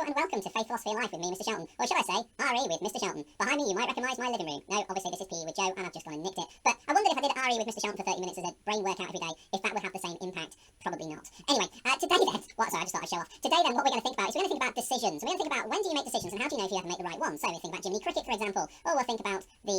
and welcome to Faith, Philosophy and Life with me, Mr. Shelton. Or should I say, RE with Mr. Shelton. Behind me you might recognise my living room. No, obviously this is PE with Joe, and I've just gone and nicked it. But I wondered if I did RE with Mr. Shelton for 30 minutes as a brain workout every day, if that would have the same impact. Probably not. Anyway, today then, sorry, I just thought I'd show off. Today then, what we're going to think about is we're going to think about decisions. We're going to think about when do you make decisions and how do you know if you ever make the right one. So we think about Jiminy Cricket, for example, or we'll think about the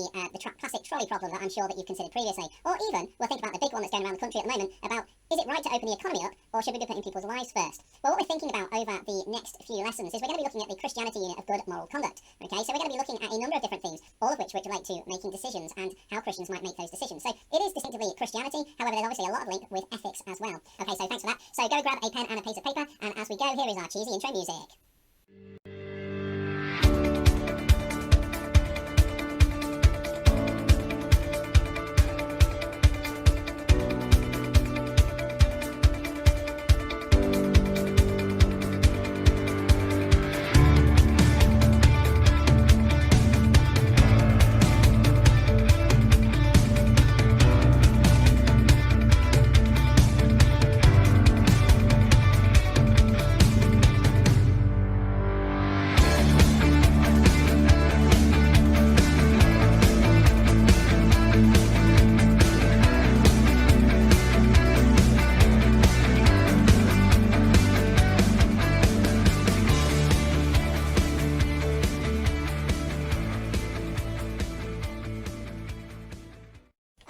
classic trolley problem that I'm sure that you've considered previously, or even we'll think about the big one that's going around the country at the moment about is it right to open the economy up, or should we be putting people's lives first? Well, what we're thinking about over the next few lessons is we're going to be looking at the Christianity unit of good moral conduct. Okay, so we're going to be looking at a number of different things, all of which relate to making decisions and how Christians might make those decisions. So it is distinctively Christianity, however there's obviously a lot of link with ethics as well. Okay, so thanks for that. So go grab a pen and a piece of paper, and as we go, here is our cheesy intro music.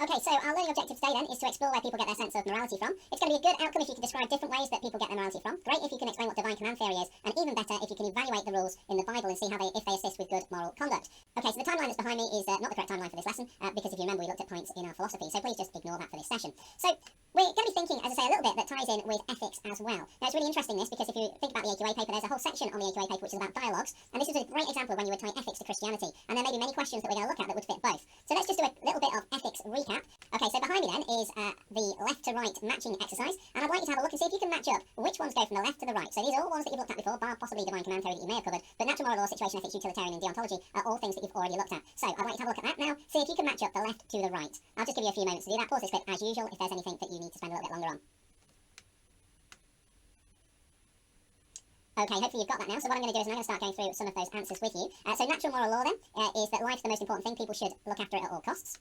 Okay, so our learning objective today then is to explore where people get their sense of morality from. It's going to be a good outcome if you can describe different ways that people get their morality from. Great if you can explain what divine command theory is, and even better if you can evaluate the rules in the Bible and see how if they assist with good moral conduct. Okay, so the timeline that's behind me is not the correct timeline for this lesson, because if you remember we looked at points in our philosophy, so please just ignore that for this session. So we're going to be thinking, as I say, a little bit that ties in with ethics as well. Now it's really interesting this, because if you think about the AQA paper, there's a whole section on the AQA paper which is about dialogues, and this is a great example of when you would tie ethics to Christianity, and there may be many questions that we're going to look at that would fit both. So let's just do a little bit of ethics recap. Okay, so behind me then is the left to right matching exercise, and I'd like you to have a look and see if you can match up which ones go from the left to the right. So these are all ones that you've looked at before, bar possibly divine command theory that you may have covered, but natural moral law, situation ethics, utilitarian and deontology are all things that you've already looked at. So I'd like you to have a look at that now, see if you can match up the left to the right. I'll just give you a few moments to do that. Pause this clip as usual if there's anything that you need to spend a little bit longer on. Okay, hopefully you've got that now. So what I'm going to do is I'm going to start going through some of those answers with you. So natural moral law then is that life's the most important thing, people should look after it at all costs.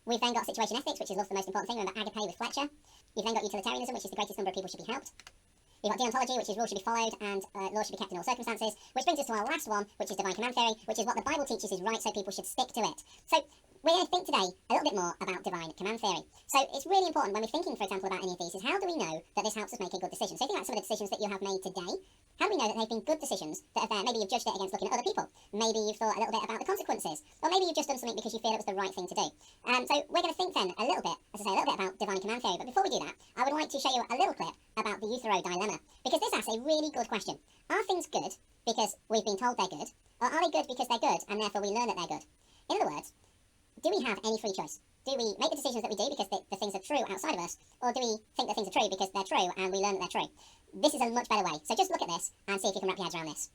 We've then got situation ethics, which is love's the most important thing. Remember agape with Fletcher. You've then got utilitarianism, which is the greatest number of people should be helped. You've got deontology, which is rules should be followed and laws should be kept in all circumstances, which brings us to our last one, which is divine command theory, which is what the Bible teaches is right, so people should stick to it. So we're going to think today a little bit more about divine command theory. So it's really important when we're thinking, for example, about any of these, is how do we know that this helps us make a good decision? So think about some of the decisions that you have made today. How do we know that they've been good decisions that are there? Maybe you've judged it against looking at other people. Maybe you've thought a little bit about the consequences. Or maybe you've just done something because you feel it was the right thing to do. So we're going to think then a little bit, as I say, a little bit about divine command theory. But before we do that, I would like to show you a little clip about the Euthyro dilemma. Because this asks a really good question. Are things good because we've been told they're good? Or are they good because they're good and therefore we learn that they're good? In other words, do we have any free choice? Do we make the decisions that we do because the things are true outside of us? Or do we think that things are true because they're true and we learn that they're true? This is a much better way. So just look at this and see if you can wrap your heads around this.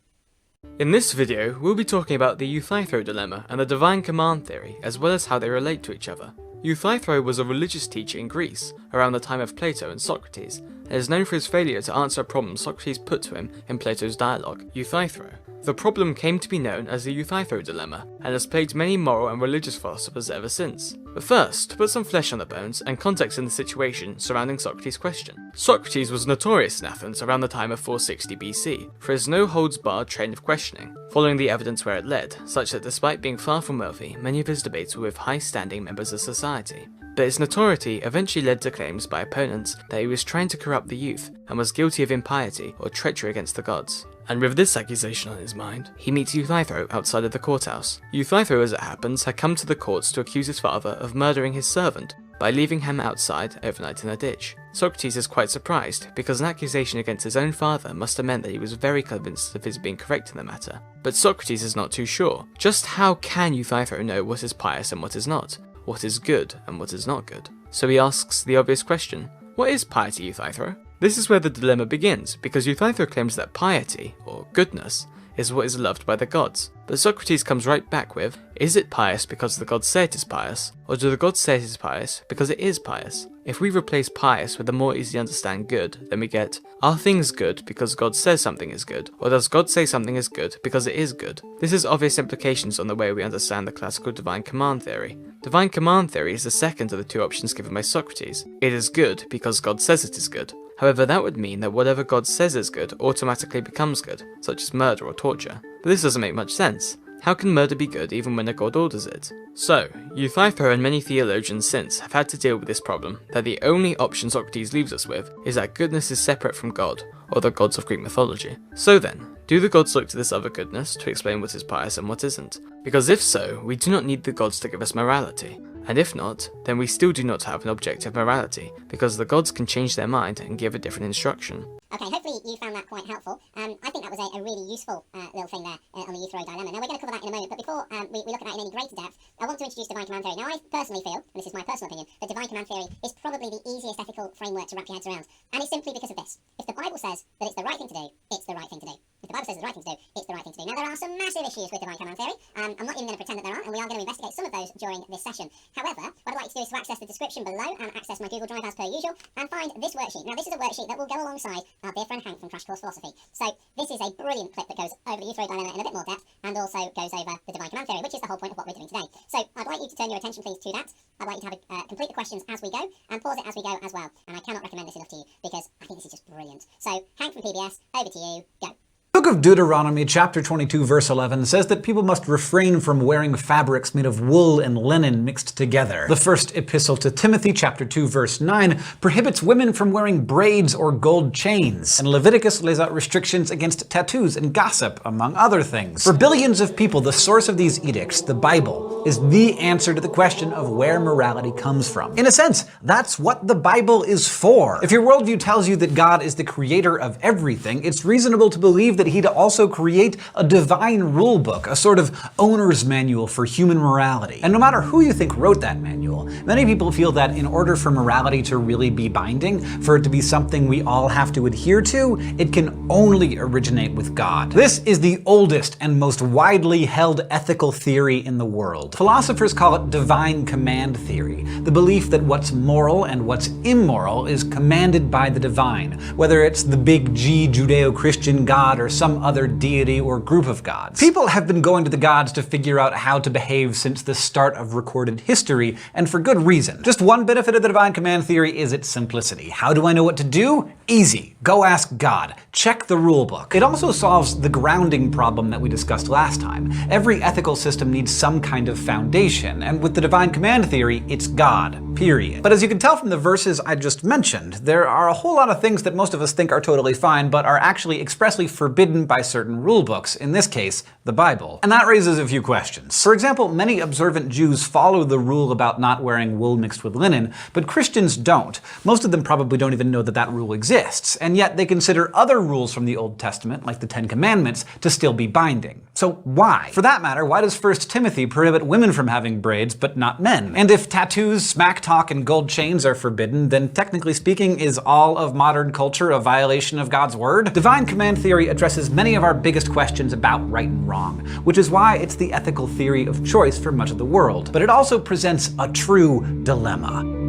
In this video, we'll be talking about the Euthyphro dilemma and the divine command theory, as well as how they relate to each other. Euthyphro was a religious teacher in Greece, around the time of Plato and Socrates, and is known for his failure to answer a problem Socrates put to him in Plato's dialogue, Euthyphro. The problem came to be known as the Euthyphro dilemma, and has plagued many moral and religious philosophers ever since. But first, to put some flesh on the bones and context in the situation surrounding Socrates' question. Socrates was notorious in Athens around the time of 460 BC for his no-holds-barred train of questioning, following the evidence where it led, such that despite being far from wealthy, many of his debates were with high-standing members of society. But his notoriety eventually led to claims by opponents that he was trying to corrupt the youth and was guilty of impiety or treachery against the gods. And with this accusation on his mind, he meets Euthyphro outside of the courthouse. Euthyphro, as it happens, had come to the courts to accuse his father of murdering his servant by leaving him outside overnight in a ditch. Socrates is quite surprised, because an accusation against his own father must have meant that he was very convinced of his being correct in the matter. But Socrates is not too sure. Just how can Euthyphro know what is pious and what is not? What is good and what is not good? So he asks the obvious question, what is piety, Euthyphro? This is where the dilemma begins, because Euthyphro claims that piety, or goodness, is what is loved by the gods. But Socrates comes right back with, is it pious because the gods say it is pious, or do the gods say it is pious because it is pious? If we replace pious with a more easy to understand good, then we get, are things good because God says something is good, or does God say something is good because it is good? This has obvious implications on the way we understand the classical divine command theory. Divine command theory is the second of the two options given by Socrates. It is good because God says it is good. However, that would mean that whatever God says is good automatically becomes good, such as murder or torture. But this doesn't make much sense. How can murder be good even when a god orders it? So, Euthyphro and many theologians since have had to deal with this problem, that the only option Socrates leaves us with is that goodness is separate from God, or the gods of Greek mythology. So then, do the gods look to this other goodness to explain what is pious and what isn't? Because if so, we do not need the gods to give us morality. And if not, then we still do not have an objective morality, because the gods can change their mind and give a different instruction. Okay, hopefully you found that quite helpful. I think that was a really useful little thing there on the Euthyphro dilemma. Now we're going to cover that in a moment, but before we look at that in any greater depth, I want to introduce divine command theory. Now I personally feel, and this is my personal opinion, that divine command theory is probably the easiest ethical framework to wrap your heads around. And it's simply because of this. If the Bible says that it's the right thing to do, it's the right thing to do. If the Bible says it's the right thing to do, it's the right thing to do. Now there are some massive issues with divine command theory. I'm not even going to pretend that there aren't, and we are going to investigate some of those during this session. However, what I'd like you to do is to access the description below and access my Google Drive as per usual, and find this worksheet. Now this is a worksheet that will go alongside our dear friend Hank from Crash Course Philosophy. So this is a brilliant clip that goes over the Euthyphro dilemma in a bit more depth, and also goes over the divine command theory, which is the whole point of what we're doing today. So I'd like you to turn your attention please to that. I'd like you to have complete the questions as we go, and pause it as we go as well. And I cannot recommend this enough to you, because I think this is just brilliant. So Hank from PBS, over to you, go. The Book of Deuteronomy, chapter 22, verse 11, says that people must refrain from wearing fabrics made of wool and linen mixed together. The first epistle to Timothy, chapter 2, verse 9, prohibits women from wearing braids or gold chains. And Leviticus lays out restrictions against tattoos and gossip, among other things. For billions of people, the source of these edicts, the Bible, is the answer to the question of where morality comes from. In a sense, that's what the Bible is for. If your worldview tells you that God is the creator of everything, it's reasonable to believe that he'd also create a divine rule book, a sort of owner's manual for human morality. And no matter who you think wrote that manual, many people feel that in order for morality to really be binding, for it to be something we all have to adhere to, it can only originate with God. This is the oldest and most widely held ethical theory in the world. Philosophers call it divine command theory, the belief that what's moral and what's immoral is commanded by the divine, whether it's the big G Judeo-Christian God or some other deity or group of gods. People have been going to the gods to figure out how to behave since the start of recorded history, and for good reason. Just one benefit of the divine command theory is its simplicity. How do I know what to do? Easy. Go ask God. Check the rule book. It also solves the grounding problem that we discussed last time. Every ethical system needs some kind of foundation, and with the divine command theory, it's God, period. But as you can tell from the verses I just mentioned, there are a whole lot of things that most of us think are totally fine, but are actually expressly forbidden by certain rule books, in this case, the Bible. And that raises a few questions. For example, many observant Jews follow the rule about not wearing wool mixed with linen, but Christians don't. Most of them probably don't even know that that rule exists, and yet they consider other rules from the Old Testament, like the Ten Commandments, to still be binding. So why? For that matter, why does 1 Timothy prohibit women from having braids, but not men? And if tattoos, smack talk, and gold chains are forbidden, then technically speaking, is all of modern culture a violation of God's word? Divine command theory addresses many of our biggest questions about right and wrong, which is why it's the ethical theory of choice for much of the world. But it also presents a true dilemma.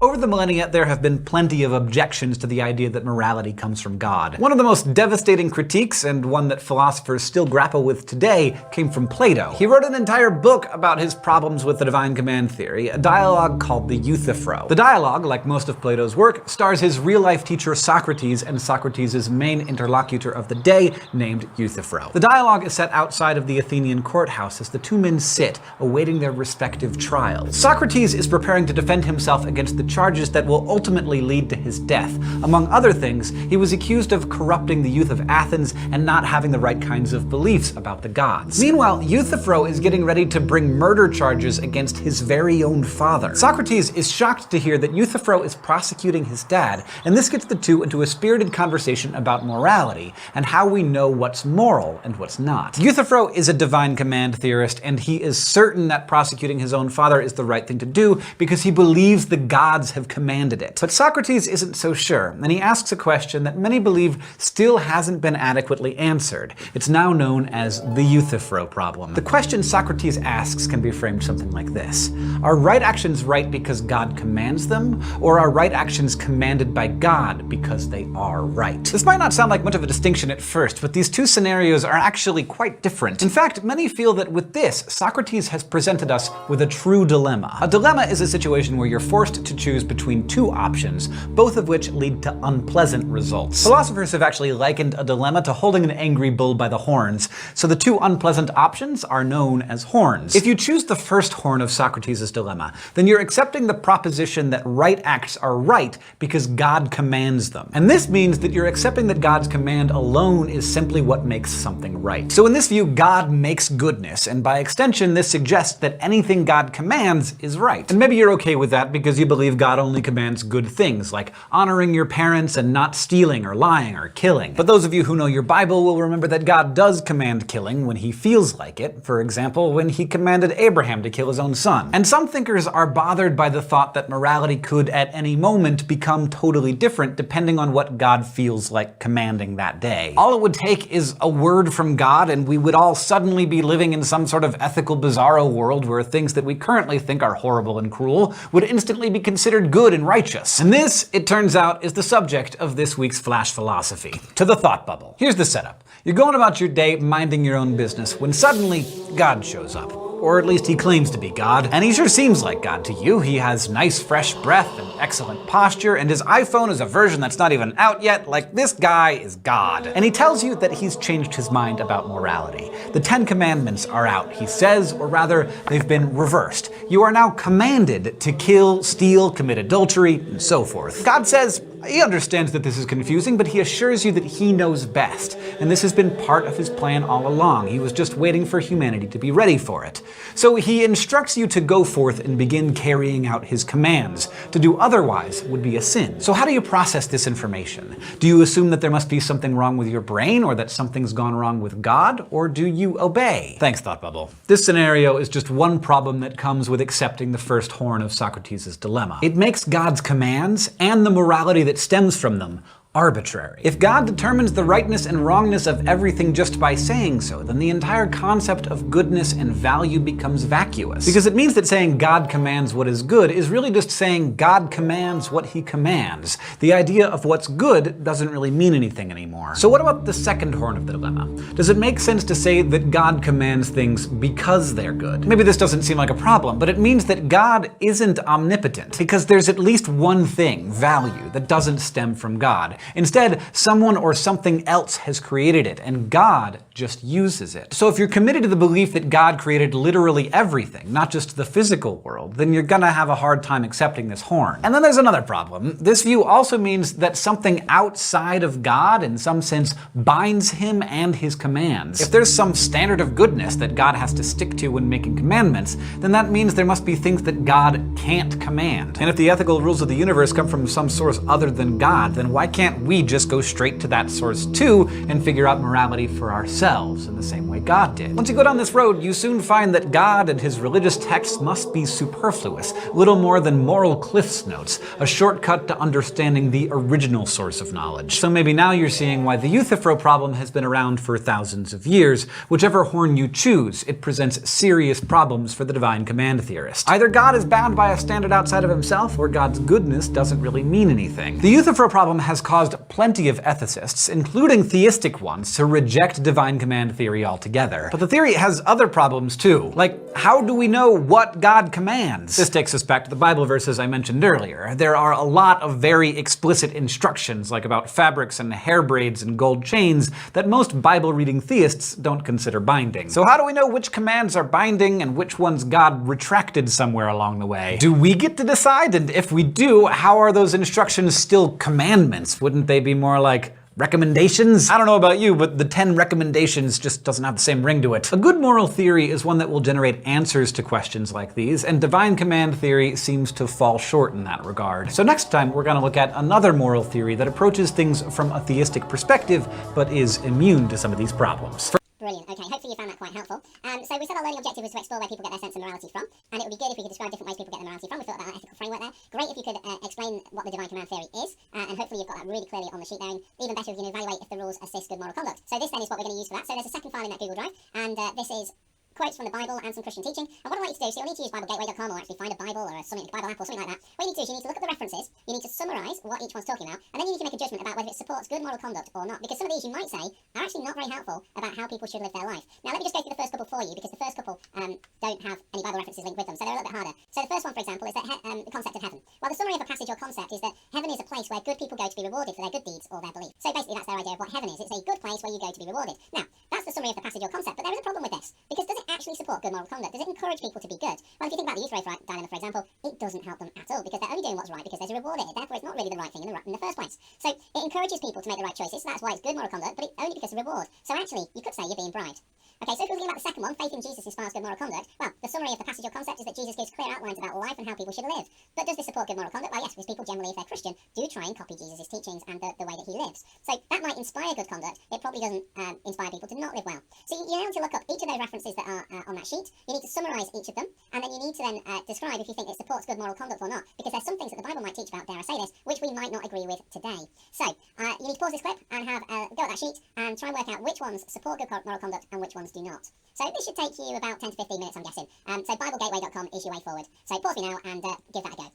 Over the millennia, there have been plenty of objections to the idea that morality comes from God. One of the most devastating critiques, and one that philosophers still grapple with today, came from Plato. He wrote an entire book about his problems with the divine command theory, a dialogue called the Euthyphro. The dialogue, like most of Plato's work, stars his real-life teacher Socrates and Socrates' main interlocutor of the day, named Euthyphro. The dialogue is set outside of the Athenian courthouse as the two men sit, awaiting their respective trials. Socrates is preparing to defend himself against the charges that will ultimately lead to his death. Among other things, he was accused of corrupting the youth of Athens and not having the right kinds of beliefs about the gods. Meanwhile, Euthyphro is getting ready to bring murder charges against his very own father. Socrates is shocked to hear that Euthyphro is prosecuting his dad, and this gets the two into a spirited conversation about morality and how we know what's moral and what's not. Euthyphro is a divine command theorist, and he is certain that prosecuting his own father is the right thing to do because he believes the gods have commanded it. But Socrates isn't so sure, and he asks a question that many believe still hasn't been adequately answered. It's now known as the Euthyphro problem. The question Socrates asks can be framed something like this: are right actions right because God commands them, or are right actions commanded by God because they are right? This might not sound like much of a distinction at first, but these two scenarios are actually quite different. In fact, many feel that with this, Socrates has presented us with a true dilemma. A dilemma is a situation where you're forced to choose between two options, both of which lead to unpleasant results. Philosophers have actually likened a dilemma to holding an angry bull by the horns, so the two unpleasant options are known as horns. If you choose the first horn of Socrates' dilemma, then you're accepting the proposition that right acts are right because God commands them. And this means that you're accepting that God's command alone is simply what makes something right. So in this view, God makes goodness, and by extension, this suggests that anything God commands is right. And maybe you're okay with that because you believe God only commands good things, like honoring your parents and not stealing or lying or killing. But those of you who know your Bible will remember that God does command killing when he feels like it. For example, when he commanded Abraham to kill his own son. And some thinkers are bothered by the thought that morality could at any moment become totally different depending on what God feels like commanding that day. All it would take is a word from God and we would all suddenly be living in some sort of ethical bizarro world where things that we currently think are horrible and cruel would instantly be considered good and righteous. And this, it turns out, is the subject of this week's Flash Philosophy. To the thought bubble. Here's the setup. You're going about your day minding your own business when suddenly God shows up. Or at least he claims to be God. And he sure seems like God to you. He has nice fresh breath and excellent posture, and his iPhone is a version that's not even out yet. Like, this guy is God. And he tells you that he's changed his mind about morality. The 10 Commandments are out, he says, or rather, they've been reversed. You are now commanded to kill, steal, commit adultery, and so forth. God says he understands that this is confusing, but he assures you that he knows best. And this has been part of his plan all along. He was just waiting for humanity to be ready for it. So he instructs you to go forth and begin carrying out his commands. To do otherwise would be a sin. So how do you process this information? Do you assume that there must be something wrong with your brain, or that something's gone wrong with God, or do you obey? Thanks, Thought Bubble. This scenario is just one problem that comes with accepting the first horn of Socrates' dilemma. It makes God's commands, and the morality that stems from them, arbitrary. If God determines the rightness and wrongness of everything just by saying so, then the entire concept of goodness and value becomes vacuous. Because it means that saying God commands what is good is really just saying God commands what he commands. The idea of what's good doesn't really mean anything anymore. So what about the second horn of the dilemma? Does it make sense to say that God commands things because they're good? Maybe this doesn't seem like a problem, but it means that God isn't omnipotent, because there's at least one thing, value, that doesn't stem from God. Instead, someone or something else has created it, and God just uses it. So if you're committed to the belief that God created literally everything, not just the physical world, then you're gonna have a hard time accepting this horn. And then there's another problem. This view also means that something outside of God, in some sense, binds him and his commands. If there's some standard of goodness that God has to stick to when making commandments, then that means there must be things that God can't command. And if the ethical rules of the universe come from some source other than God, then why can't we just go straight to that source too and figure out morality for ourselves in the same way God did? Once you go down this road, you soon find that God and his religious texts must be superfluous, little more than moral cliffs notes, a shortcut to understanding the original source of knowledge. So maybe now you're seeing why the Euthyphro problem has been around for thousands of years. Whichever horn you choose, it presents serious problems for the divine command theorist. Either God is bound by a standard outside of himself, or God's goodness doesn't really mean anything. The Euthyphro problem has caused caused plenty of ethicists, including theistic ones, to reject divine command theory altogether. But the theory has other problems too. Like, how do we know what God commands? This takes us back to the Bible verses I mentioned earlier. There are a lot of very explicit instructions, like about fabrics and hair braids and gold chains, that most Bible-reading theists don't consider binding. So how do we know which commands are binding and which ones God retracted somewhere along the way? Do we get to decide? And if we do, how are those instructions still commandments? Wouldn't they be more like recommendations? I don't know about you, but the 10 recommendations just doesn't have the same ring to it. A good moral theory is one that will generate answers to questions like these, and divine command theory seems to fall short in that regard. So next time, we're going to look at another moral theory that approaches things from a theistic perspective, but is immune to some of these problems. Brilliant. Okay, hopefully you found that quite helpful. So we said our learning objective was to explore where people get their sense of morality from, and it would be good if we could describe different ways people get their morality from. We thought about that ethical framework there. Great if you could explain what the divine command theory is, and hopefully you've got that really clearly on the sheet there. And even better if you can evaluate if the rules assist good moral conduct. So this then is what we're going to use for that. So there's a second file in that Google Drive, and this is quotes from the Bible and some Christian teaching. And what I'd like you to do, so you'll need to use BibleGateway.com or actually find a Bible or something, Bible app or something like that. What you need to do is you need to look at the references, you need to summarise what each one's talking about, and then you need to make a judgment about whether it supports good moral conduct or not. Because some of these you might say are actually not very helpful about how people should live their life. Now let me just go through the first couple for you, because the first couple don't have any Bible references linked with them, so they're a little bit harder. So the first one, for example, is that the concept of heaven. Well, the summary of a passage or concept is that heaven is a place where good people go to be rewarded for their good deeds or their beliefs. So basically that's their idea of what heaven is. It's a good place where you go to be rewarded. Now, that's the summary of the passage or concept, but there is a problem with this, because does it actually support good moral conduct? Does it encourage people to be good? Well, if you think about the youth rave dilemma, for example, it doesn't help them at all, because they're only doing what's right because there's a reward in it. Therefore, it's not really the right thing in the first place. So it encourages people to make the right choices, so that's why it's good moral conduct, but it's only because of reward. So actually, you could say you're being bribed. Okay, so if we're thinking about the second one, faith in Jesus inspires good moral conduct, well, the summary of the passage or concept is that Jesus gives clear outlines about life and how people should live. But does this support good moral conduct? Well, yes, because people generally, if they're Christian, do try and copy Jesus' teachings and the way that he lives. So that might inspire good conduct. It probably doesn't inspire people to not live well. So you need to look up each of those references that are on that sheet. You need to summarise each of them, and then you need to then describe if you think it supports good moral conduct or not, because there's some things that the Bible might teach about, dare I say this, which we might not agree with today. So you need to pause this clip and have go at that sheet and try and work out which ones support good moral conduct and which ones do not. So this should take you about 10 to 15 minutes, I'm guessing. So BibleGateway.com is your way forward. So pause me now and give that a go.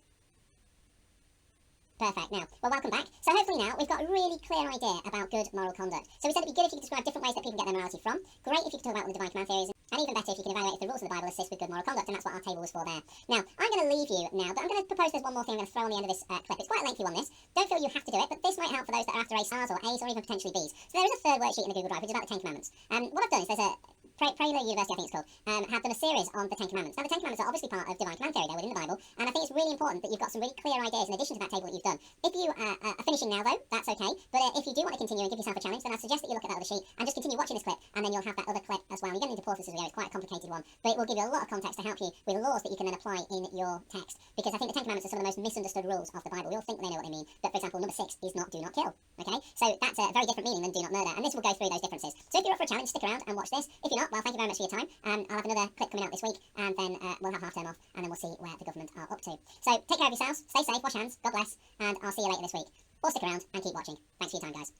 Perfect. Now, well, welcome back. So hopefully now we've got a really clear idea about good moral conduct. So we said it'd be good if you could describe different ways that people get their morality from. Great if you could talk about what the divine command theories, and even better if you can evaluate if the rules of the Bible assist with good moral conduct, and that's what our table was for there. Now, I'm going to leave you now, but I'm going to propose there's one more thing I'm going to throw on the end of this clip. It's quite a lengthy one, this. Don't feel you have to do it, but this might help for those that are after A stars or A's or even potentially B's. So there is a third worksheet in the Google Drive, which is about the Ten Commandments. What I've done is there's a Prayler University, I think it's called, have done a series on the Ten Commandments. Now, the Ten Commandments are obviously part of divine command theory, they're within the Bible, and I think it's really important that you've got some really clear ideas in addition to that table that you've done. If you are finishing now, though, that's okay, but if you do want to continue and give yourself a challenge, then I suggest that you look at that other sheet and just continue watching this clip, and then you'll have that other clip as well. You don't need to pause this as we go, it's quite a complicated one, but it will give you a lot of context to help you with laws that you can then apply in your text, because I think the Ten Commandments are some of the most misunderstood rules of the Bible. We all think they know what they mean, but for example, number 6 is not do not kill, okay? So that's a very different meaning than do not murder, and this will go through those differences. So if you're up for a challenge, stick around and watch this. If you're not, well, thank you very much for your time. I'll have another clip coming out this week, and then we'll have half term off, and then we'll see where the government are up to. So take care of yourselves, stay safe, wash hands, God bless, and I'll see you later this week. Or stick around and keep watching. Thanks for your time, guys.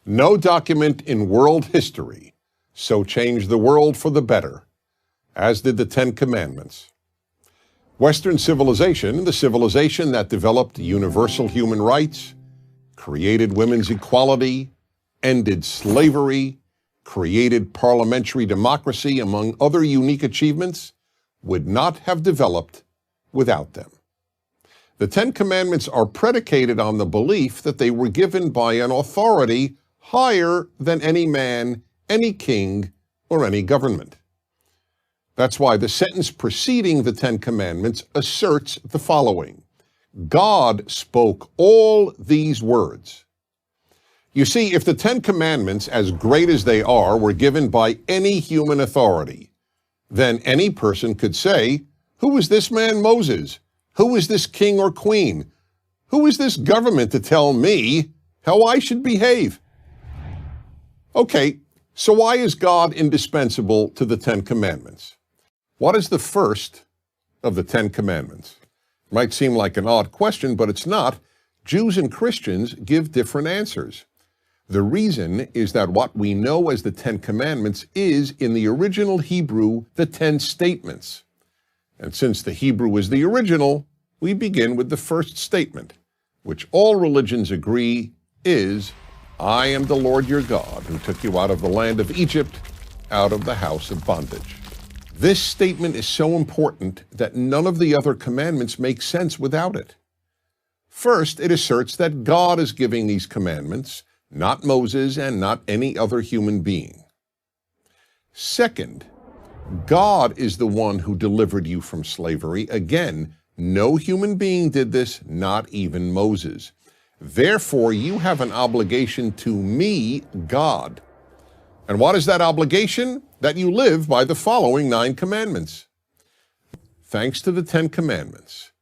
No document in world history so changed the world for the better as did the Ten Commandments. Western civilization, the civilization that developed universal human rights, created women's equality, ended slavery, created parliamentary democracy, among other unique achievements, would not have developed without them. The Ten Commandments are predicated on the belief that they were given by an authority higher than any man, any king, or any government. That's why the sentence preceding the Ten Commandments asserts the following: God spoke all these words. You see, if the Ten Commandments, as great as they are, were given by any human authority, then any person could say, who is this man Moses? Who is this king or queen? Who is this government to tell me how I should behave? Okay, so why is God indispensable to the Ten Commandments? What is the first of the Ten Commandments? It might seem like an odd question, but it's not. Jews and Christians give different answers. The reason is that what we know as the Ten Commandments is, in the original Hebrew, the 10 statements. And since the Hebrew is the original, we begin with the first statement, which all religions agree is, I am the Lord your God, who took you out of the land of Egypt, out of the house of bondage. This statement is so important that none of the other commandments make sense without it. First, it asserts that God is giving these commandments, not Moses and not any other human being. Second, God is the one who delivered you from slavery. Again, no human being did this, not even Moses. Therefore, you have an obligation to me, God. And what is that obligation? That you live by the following 9 commandments. Thanks to the 10 commandments,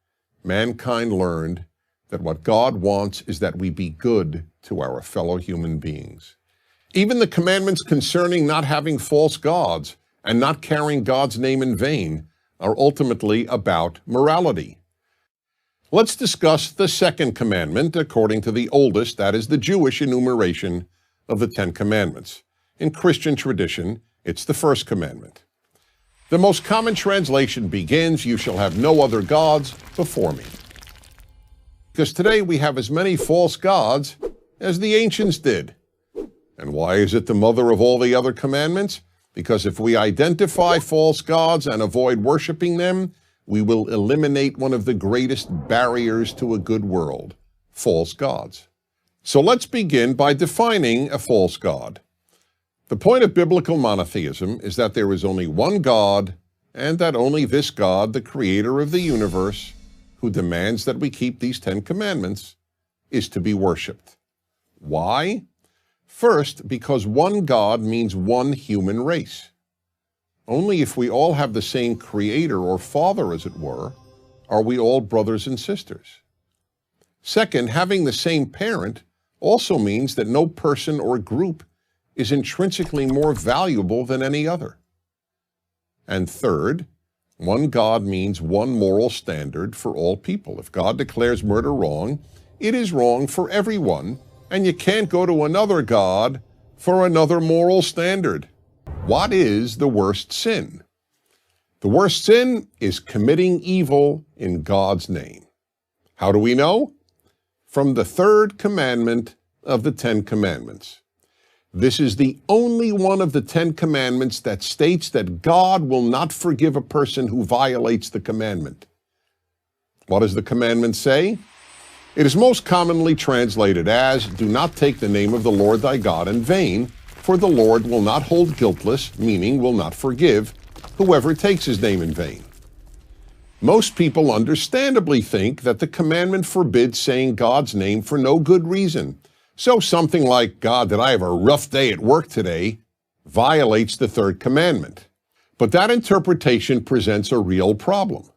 mankind learned that what God wants is that we be good to our fellow human beings. Even the commandments concerning not having false gods and not carrying God's name in vain are ultimately about morality. Let's discuss the second commandment according to the oldest, that is the Jewish enumeration of the 10 commandments. In Christian tradition, it's the first commandment. The most common translation begins, you shall have no other gods before me. Because today we have as many false gods as the ancients did. And why is it the mother of all the other commandments? Because if we identify false gods and avoid worshiping them, we will eliminate one of the greatest barriers to a good world, false gods. So let's begin by defining a false god. The point of biblical monotheism is that there is only one God, and that only this God, the creator of the universe, who demands that we keep these 10 commandments, is to be worshipped. Why? First, because one God means one human race. Only if we all have the same creator or father, as it were, are we all brothers and sisters. Second, having the same parent also means that no person or group is intrinsically more valuable than any other. And third, one God means one moral standard for all people. If God declares murder wrong, it is wrong for everyone, and you can't go to another God for another moral standard. What is the worst sin? The worst sin is committing evil in God's name. How do we know? From the third commandment of the 10 commandments. This is the only one of the 10 commandments that states that God will not forgive a person who violates the commandment. What does the commandment say? It is most commonly translated as, do not take the name of the Lord thy God in vain, for the Lord will not hold guiltless, meaning will not forgive, whoever takes his name in vain. Most people understandably think that the commandment forbids saying God's name for no good reason. So something like, God, did I have a rough day at work today, violates the third commandment. But that interpretation presents a real problem.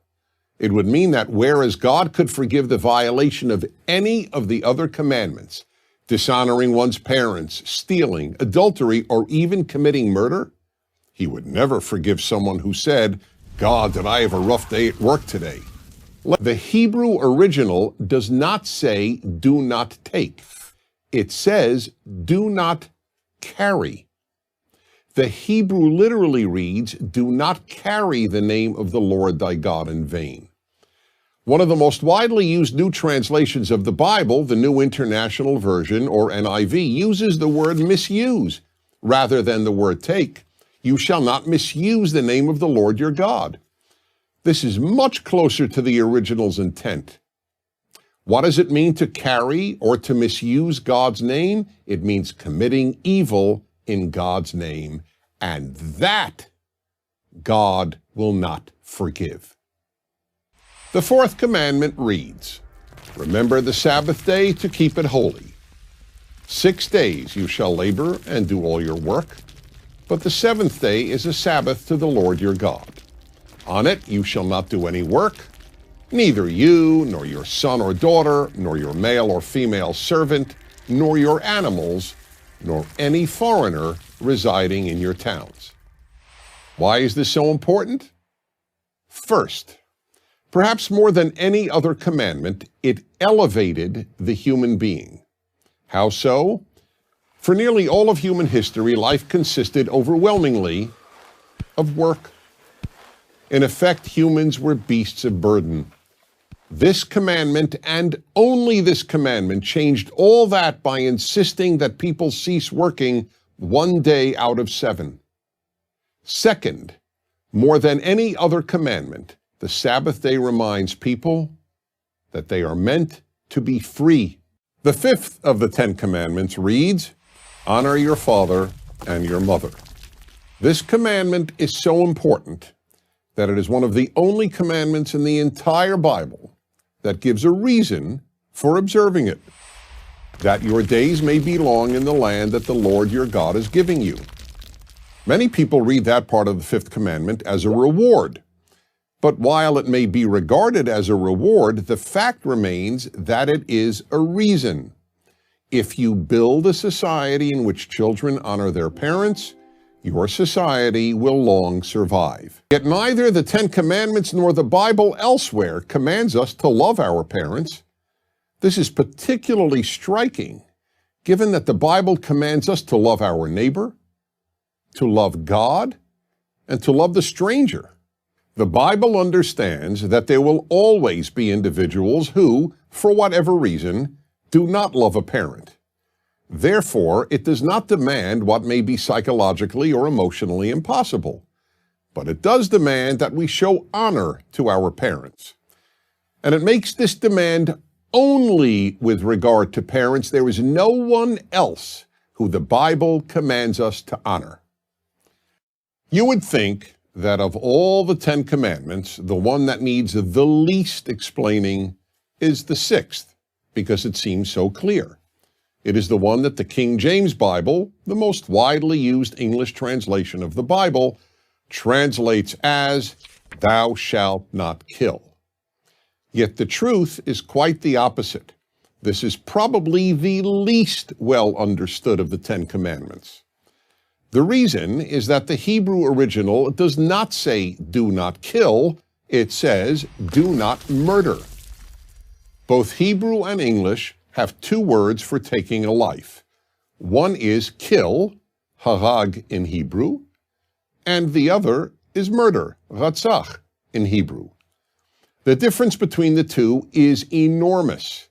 It would mean that whereas God could forgive the violation of any of the other commandments, dishonoring one's parents, stealing, adultery, or even committing murder, he would never forgive someone who said, God, did I have a rough day at work today? The Hebrew original does not say, do not take. It says, do not carry. The Hebrew literally reads, do not carry the name of the Lord thy God in vain. One of the most widely used new translations of the Bible, the New International Version, or NIV, uses the word misuse rather than the word take. You shall not misuse the name of the Lord your God. This is much closer to the original's intent. What does it mean to carry or to misuse God's name? It means committing evil in God's name, and that God will not forgive. The fourth commandment reads, remember the Sabbath day to keep it holy. 6 days you shall labor and do all your work, but the seventh day is a Sabbath to the Lord your God. On it you shall not do any work, neither you, nor your son or daughter, nor your male or female servant, nor your animals, nor any foreigner residing in your towns. Why is this so important? First, perhaps more than any other commandment, it elevated the human being. How so? For nearly all of human history, life consisted overwhelmingly of work. In effect, humans were beasts of burden. This commandment, and only this commandment, changed all that by insisting that people cease working 1 day out of 7. Second, more than any other commandment, the Sabbath day reminds people that they are meant to be free. The 5th of the 10 commandments reads, "Honor your father and your mother." This commandment is so important that it is one of the only commandments in the entire Bible that gives a reason for observing it, that your days may be long in the land that the Lord your God is giving you. Many people read that part of the 5th commandment as a reward. But while it may be regarded as a reward, the fact remains that it is a reason. If you build a society in which children honor their parents, your society will long survive. Yet neither the 10 Commandments nor the Bible elsewhere commands us to love our parents. This is particularly striking, given that the Bible commands us to love our neighbor, to love God, and to love the stranger. The Bible understands that there will always be individuals who, for whatever reason, do not love a parent. Therefore, it does not demand what may be psychologically or emotionally impossible, but it does demand that we show honor to our parents. And it makes this demand only with regard to parents. There is no one else who the Bible commands us to honor. You would think that of all the 10 commandments, the one that needs the least explaining is the 6th, because it seems so clear. It is the one that the King James Bible, the most widely used English translation of the Bible, translates as, "Thou shalt not kill." Yet the truth is quite the opposite. This is probably the least well understood of the 10 commandments. The reason is that the Hebrew original does not say, "do not kill," it says, "do not murder." Both Hebrew and English have 2 words for taking a life. One is kill, harag in Hebrew, and the other is murder, ratzach in Hebrew. The difference between the two is enormous.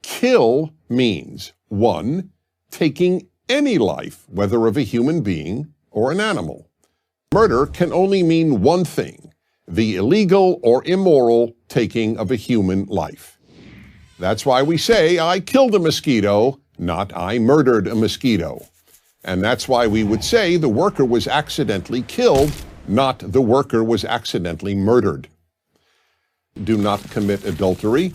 Kill means, 1, taking any life, whether of a human being or an animal. Murder can only mean one thing, the illegal or immoral taking of a human life. That's why we say, "I killed a mosquito," not "I murdered a mosquito." And that's why we would say the worker was accidentally killed, not the worker was accidentally murdered. Do not commit adultery.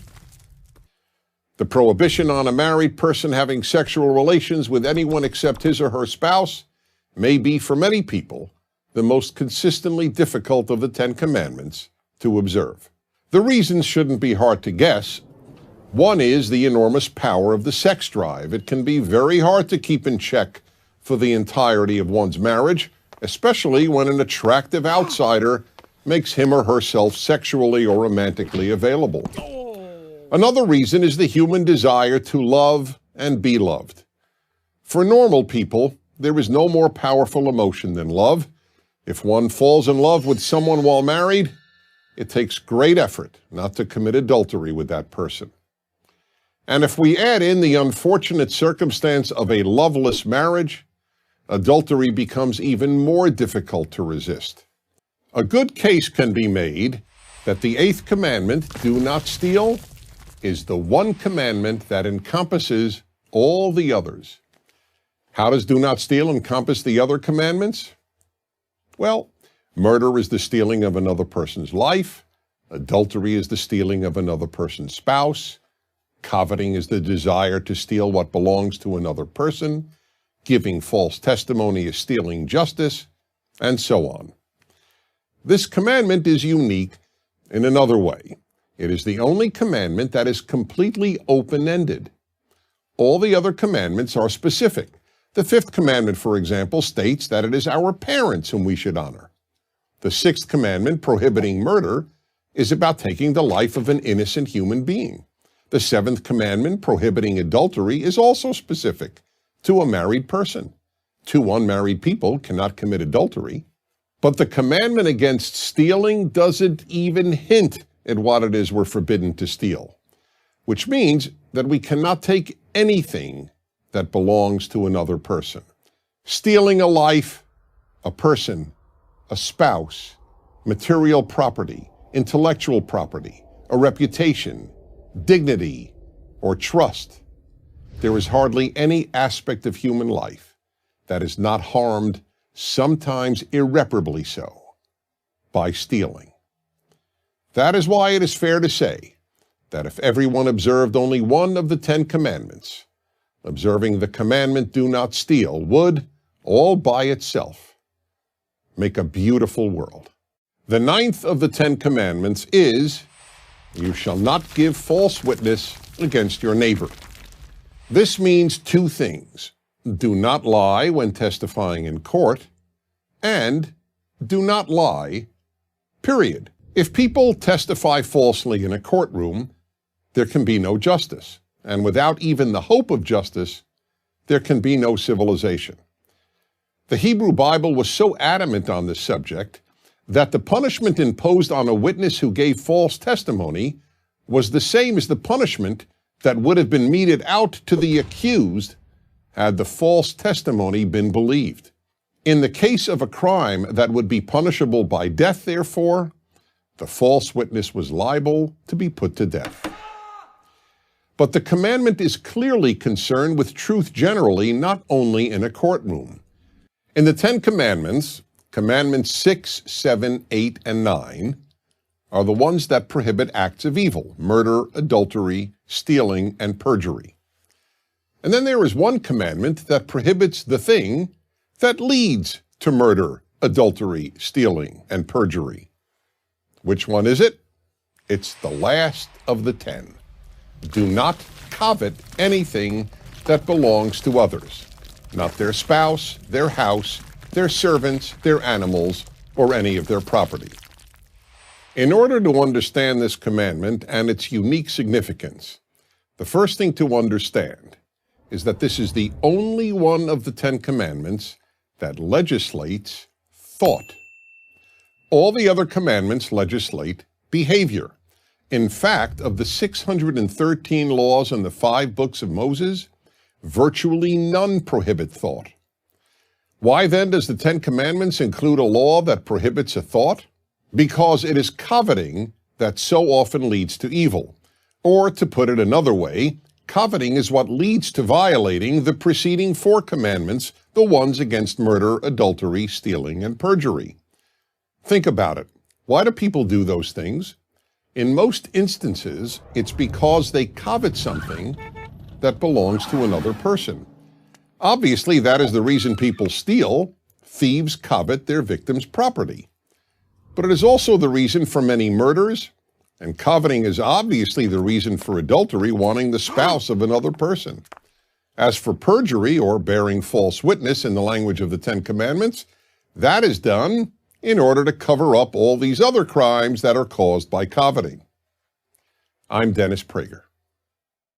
The prohibition on a married person having sexual relations with anyone except his or her spouse may be, for many people, the most consistently difficult of the 10 Commandments to observe. The reasons shouldn't be hard to guess. One is the enormous power of the sex drive. It can be very hard to keep in check for the entirety of one's marriage, especially when an attractive outsider makes him or herself sexually or romantically available. Another reason is the human desire to love and be loved. For normal people, there is no more powerful emotion than love. If one falls in love with someone while married, it takes great effort not to commit adultery with that person. And if we add in the unfortunate circumstance of a loveless marriage, adultery becomes even more difficult to resist. A good case can be made that the 8th commandment, "Do not steal," is the one commandment that encompasses all the others. How does "do not steal" encompass the other commandments? Well, murder is the stealing of another person's life. Adultery is the stealing of another person's spouse. Coveting is the desire to steal what belongs to another person. Giving false testimony is stealing justice, and so on. This commandment is unique in another way. It is the only commandment that is completely open-ended. All the other commandments are specific. The 5th commandment, for example, states that it is our parents whom we should honor. The 6th commandment, prohibiting murder, is about taking the life of an innocent human being. The 7th commandment, prohibiting adultery, is also specific to a married person. 2 unmarried people cannot commit adultery. But the commandment against stealing doesn't even hint at what it is we're forbidden to steal, which means that we cannot take anything that belongs to another person. Stealing a life, a person, a spouse, material property, intellectual property, a reputation, dignity, or trust. There is hardly any aspect of human life that is not harmed, sometimes irreparably so, by stealing. That is why it is fair to say that if everyone observed only one of the 10 commandments, observing the commandment, do not steal, would, all by itself, make a beautiful world. The 9th of the 10 commandments is, you shall not give false witness against your neighbor. This means two things. Do not lie when testifying in court, and do not lie, period. If people testify falsely in a courtroom, there can be no justice. And without even the hope of justice, there can be no civilization. The Hebrew Bible was so adamant on this subject that the punishment imposed on a witness who gave false testimony was the same as the punishment that would have been meted out to the accused had the false testimony been believed. In the case of a crime that would be punishable by death, therefore, the false witness was liable to be put to death. But the commandment is clearly concerned with truth generally, not only in a courtroom. In the 10 commandments, Commandments 6, 7, 8, and 9 are the ones that prohibit acts of evil, murder, adultery, stealing, and perjury. And then there is one commandment that prohibits the thing that leads to murder, adultery, stealing, and perjury. Which one is it? It's the last of the 10. Do not covet anything that belongs to others, not their spouse, their house, their servants, their animals, or any of their property. In order to understand this commandment and its unique significance, the first thing to understand is that this is the only one of the 10 commandments that legislates thought. All the other commandments legislate behavior. In fact, of the 613 laws in the 5 books of Moses, virtually none prohibit thought. Why then does the 10 Commandments include a law that prohibits a thought? Because it is coveting that so often leads to evil. Or, to put it another way, coveting is what leads to violating the preceding 4 commandments, the ones against murder, adultery, stealing, and perjury. Think about it. Why do people do those things? In most instances, it's because they covet something that belongs to another person. Obviously, that is the reason people steal. Thieves covet their victim's property. But it is also the reason for many murders, and coveting is obviously the reason for adultery, wanting the spouse of another person. As for perjury, or bearing false witness in the language of the 10 Commandments, that is done in order to cover up all these other crimes that are caused by coveting. I'm Dennis Prager.